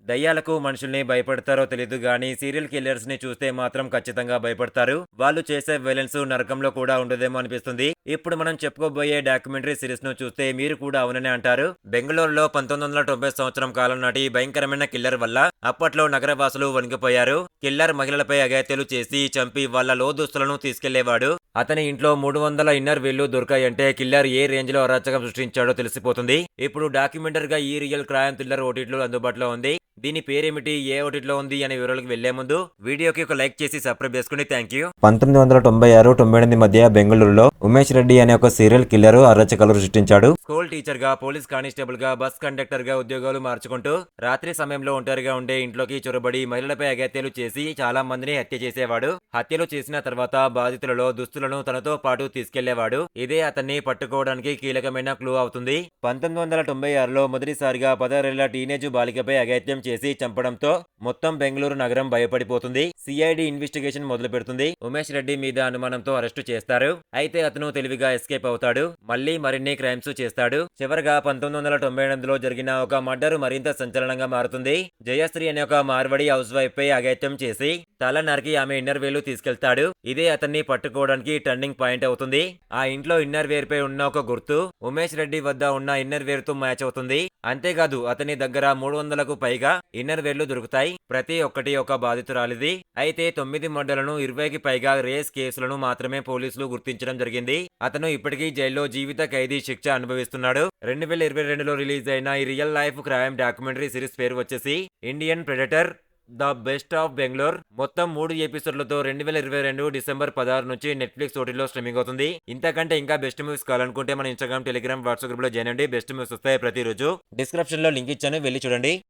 దయ్యాలకు మనుషుల్ని భయపడతారో తెలీదు గానీ సీరియల్ కిల్లర్స్ ని చూస్తే మాత్రం ఖచ్చితంగా భయపడతారు. వాళ్ళు చేసే వైలెన్స్ నరకంలో కూడా ఉండదేమో అనిపిస్తుంది. ఇప్పుడు మనం చెప్పుకోబోయే డాక్యుమెంటరీ సిరీస్ ను చూస్తే మీరు కూడా అవుననే అంటారు. బెంగళూరులో 1990 సంవత్సరం కాలం నాటి భయంకరమైన కిల్లర్ వల్ల అప్పట్లో నగరవాసులు వణికిపోయారు. కిల్లర్ మహిళలపై అఘాయిత్యాలు చేసి చంపి వాళ్ళ లోదుస్తులను తీసుకెళ్లేవాడు. అతని ఇంట్లో 300 ఇన్నర్ వేళ్లు దొరికాయంటే కిల్లర్ ఏ రేంజ్ లో అరాచకం సృష్టించాడో తెలిసిపోతుంది. ఇప్పుడు డాక్యుమెంటరీగా ఈ రియల్ క్రైమ్ థ్రిల్లర్ ఓటీటీలో అందుబాటులో ఉంది. దీని పేరేమిటి, ఏ ఓటీటీలో ఉంది అనే వివరాలకు వెళ్లే ముందు వీడియోకి ఒక లైక్ చేసి సబ్స్క్రైబ్ చేసుకుని థ్యాంక్ యూ. 1996-98 మధ్య బెంగళూరులో ఉమేష్ రెడ్డి అనే ఒక సీరియల్ కిల్లర్ అరాచకాలు సృష్టించాడు. స్కూల్ టీచర్ గా, పోలీస్ కానిస్టేబుల్ గా, బస్ కండక్టర్ గా ఉద్యోగాలు మార్చుకుంటూ రాత్రి సమయంలో ఒంటరిగా ఉండే ఇంట్లోకి చొరబడి మహిళలపై అఘాయిత్యాలు చేసి చాలా మందిని హత్య చేసేవాడు. హత్యలు చేసిన తర్వాత బాధితులలో దుస్తులను తనతో పాటు తీసుకెళ్లేవాడు. ఇదే అతన్ని పట్టుకోవడానికి కీలకమైన క్లూ అవుతుంది. 1996లో మొదటిసారిగా 16 ఏళ్ల టీనేజ్ బాలికపై అఘాయిత్యం చేసి చంపడంతో మొత్తం బెంగళూరు నగరం భయపడిపోతుంది. సిఐడి ఇన్వెస్టిగేషన్ మొదలు పెడుతుంది. ఉమేష్ రెడ్డి మీద అనుమానంతో అరెస్టు చేస్తారు. అయితే అతను తెలివిగా ఎస్కేప్ అవుతాడు. మళ్ళీ మరిన్ని క్రైమ్స్ చేస్తాడు. చివరగా 1998లో జరిగిన ఒక మర్డర్ మరింత సంచలనంగా మారుతుంది. జయశ్రీ అనే ఒక మార్వడి హౌస్ వైఫ్ పై అఘాయిత్యం చేసి తల నరికి ఆమె ఇన్నర్ వేలు తీసుకెళ్తాడు. ఇదే అతన్ని పట్టుకోవడానికి టర్నింగ్ పాయింట్ అవుతుంది. ఆ ఇంట్లో ఇన్నర్ వేర్ పై ఉన్న ఒక గుర్తు ఉమేష్ రెడ్డి వద్ద ఉన్న ఇన్నర్ వేర్ తో మ్యాచ్ అవుతుంది. అంతేకాదు అతని దగ్గర 300కు పైగా ఇన్నర్ వేర్లు దొరుకుతాయి. ప్రతి ఒక్కటి ఒక బాధితురాలిది. అయితే 9 మర్డర్లను, 20కి పైగా రేస్ కేసులను మాత్రమే పోలీసులు గుర్తించడం జరిగింది. అతను ఇప్పటికీ జైల్లో జీవిత ఖైదీ శిక్ష అనుభవిస్తున్నాడు. 2022లో రిలీజ్ అయిన ఈ real life crime documentary series పేరు వచ్చేసి Indian predator the best of Bengaluru. మొత్తం 3 ఎపిసోడ్లతో 2022 డిసెంబర్ 16 నుంచి నెట్ఫ్లిక్స్ ఓటీటీలో స్ట్రీమింగ్ అవుతుంది. ఇంతకంటే ఇంకా బెస్ట్ మూవీస్ కావాలనుకుంటే మన ఇన్స్టాగ్రామ్, టెలిగ్రామ్, వాట్సాప్ గ్రూప్ లో జాయిన్ అండి. బెస్ట్ మూవీస్ వస్తాయి ప్రతిరోజు. డిస్క్రిప్షన్ లో లింక్ ఇచ్చాను, వెళ్ళి చూడండి.